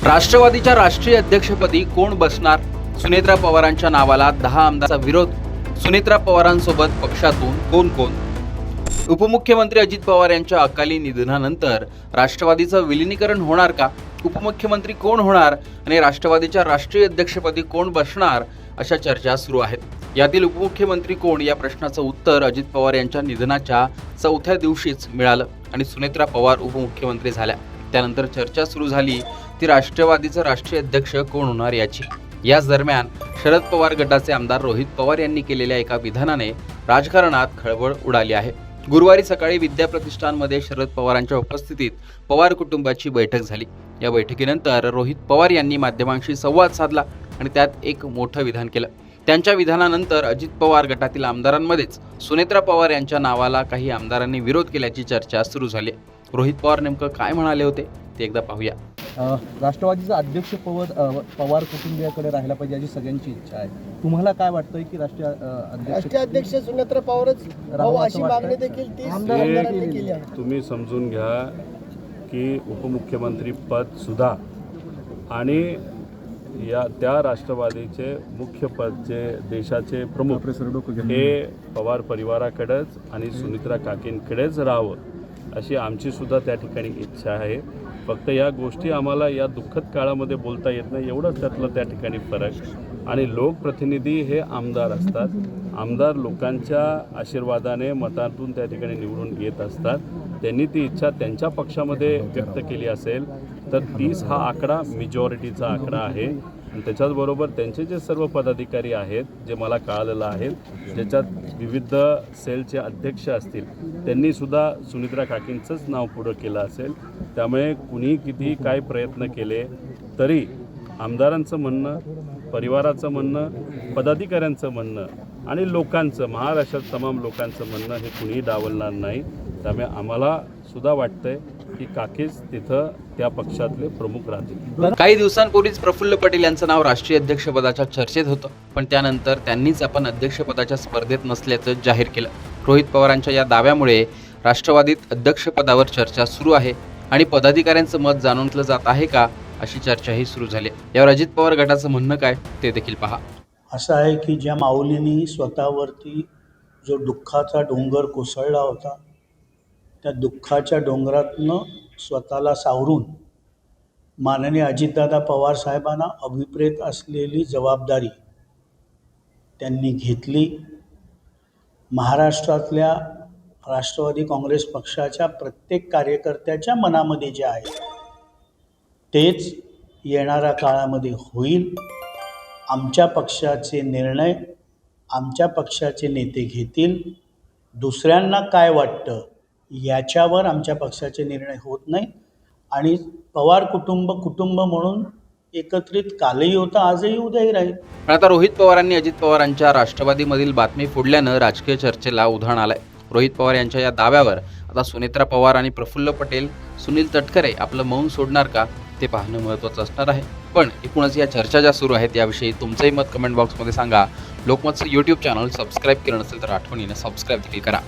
राष्ट्रवादीच्या राष्ट्रीय अध्यक्षपदी कोण बसणार? सुनेत्रा पवारांच्या नावाला 10 आमदारांचा विरोध. सुनेत्रा पवारांसोबत पक्षातून कोण कोण? उपमुख्यमंत्री अजित पवार यांच्या अकाली निधनानंतर राष्ट्रवादीचं विलीनीकरण होणार का? उपमुख्यमंत्री कोण होणार आणि राष्ट्रवादीच्या राष्ट्रीय अध्यक्षपदी कोण बसणार अशा चर्चा सुरू आहेत. यातील उपमुख्यमंत्री कोण या प्रश्नाचं उत्तर अजित पवार यांच्या निधनाच्या 4थ्या दिवशीच मिळालं आणि सुनेत्रा पवार उपमुख्यमंत्री झाल्या. त्यानंतर चर्चा सुरू झाली ती राष्ट्रवादीचा राष्ट्रीय अध्यक्ष कोण होणार याची. याच दरम्यान शरद पवार गटाचे आमदार रोहित पवार यांनी केलेल्या एका विधानाने राजकारणात खळबळ उडाली आहे. गुरुवारी सकाळी विद्या प्रतिष्ठानमध्ये शरद पवारांच्या उपस्थितीत पवार कुटुंबाची बैठक झाली. या बैठकीनंतर रोहित पवार यांनी माध्यमांशी संवाद साधला आणि त्यात एक मोठं विधान केलं. त्यांच्या विधानानंतर अजित पवार गटातील आमदारांमध्येच सुनेत्रा पवार यांच्या नावाला काही आमदारांनी विरोध केल्याची चर्चा सुरू झाली. रोहित पवार नेमकं काय म्हणाले होते ते एकदा पाहूया. राष्ट्रवादीचं अध्यक्षपद पवार कुटुंबियाकडे राहायला पाहिजे अशी सगळ्यांची इच्छा आहे. तुम्हाला काय वाटतंय की राष्ट्रीय अध्यक्ष सुनेत्रा पवारच राहावं अशी मागणी देखील आमदारांनी केली आहे. तुम्ही समजून घ्या की उपमुख्यमंत्री पद सुद्धा आणि त्या राष्ट्रवादीचे मुख्य पद जे देशाचे प्रमुख हे पवार परिवाराकडेच आणि सुनेत्रा काकींकडेच राहावं अशी आमची सुद्धा त्या ठिकाणी इच्छा आहे. फक्त या गोष्टी आम्हाला या दुःखद काळामध्ये बोलता येत नाही, एवढंच त्यातलं त्या ठिकाणी फरक. आणि लोकप्रतिनिधी हे आमदार असतात. आमदार लोकांच्या आशीर्वादाने मतातून त्या ठिकाणी निवडून येत असतात. त्यांनी ती इच्छा त्यांच्या पक्षामध्ये व्यक्त केली असेल तर 30 हा आकडा मेजॉरिटीचा आकडा आहे. आणि त्याच्याचबरोबर त्यांचे जे सर्व पदाधिकारी आहेत जे मला कळालेलं आहे ज्याच्यात विविध सेलचे अध्यक्ष असतील त्यांनीसुद्धा सुनेत्रा काकींचंच नाव पुढं केलं असेल. त्यामुळे कुणी किती काय प्रयत्न केले तरी आमदारांचं म्हणणं, परिवाराचं म्हणणं, पदाधिकाऱ्यांचं म्हणणं आणि लोकांचं, महाराष्ट्रात तमाम लोकांचं म्हणणं हे कुणीही डावलणार नाही. त्यामुळे आम्हाला सुद्धा वाटतंय की काकीच तिथं त्या पक्षातले प्रमुख राहतील. काही दिवसांपूर्वीच प्रफुल्ल पटेल यांचं नाव राष्ट्रीय अध्यक्षपदाच्या चर्चेत होतं, पण त्यानंतर त्यांनीच आपण अध्यक्षपदाच्या स्पर्धेत नसल्याचं जाहीर केलं. रोहित पवारांच्या या दाव्यामुळे राष्ट्रवादीत अध्यक्षपदावर चर्चा सुरू आहे आणि पदाधिकाऱ्यांचं मत जाणून घेतलं जात आहे का अशी चर्चाही सुरू झाली. यावर अजित पवार गटाचं म्हणणं काय ते देखील पहा. असं आहे की ज्या माऊलींनी स्वतःवरती जो दुःखाचा डोंगर कोसळला होता त्या दुःखाच्या डोंगरातनं स्वतःला सावरून माननीय अजितदादा पवार साहेबांना अभिप्रेत असलेली जबाबदारी त्यांनी घेतली. महाराष्ट्रातल्या राष्ट्रवादी काँग्रेस पक्षाच्या प्रत्येक कार्यकर्त्याच्या मनामध्ये जे आहे तेच येणाऱ्या काळामध्ये होईल. आमच्या पक्षाचे निर्णय आमच्या पक्षाचे नेते घेतील. दुसऱ्यांना काय वाटतं याच्यावर आमच्या पक्षाचे निर्णय होत नाही. आणि पवार कुटुंब म्हणून एकत्रित कालही होतं, आजही उद्याही राहील. पण आता रोहित पवारांनी अजित पवारांच्या राष्ट्रवादीमधील बातमी फोडल्यानं राजकीय चर्चेला उधाण आलंय. रोहित पवार यांच्या या दाव्यावर आता सुनेत्रा पवार आणि प्रफुल्ल पटेल, सुनील तटकरे आपलं मौन सोडणार का ते पाहणं महत्त्वाचं असणार आहे. पण एकूणच या चर्चा ज्या सुरू आहेत याविषयी तुमचंही मत कमेंट बॉक्समध्ये सांगा. लोकमतचं यूट्यूब चॅनल सबस्क्राईब केलं नसेल तर आठवणीने सबस्क्राईब देखील करा.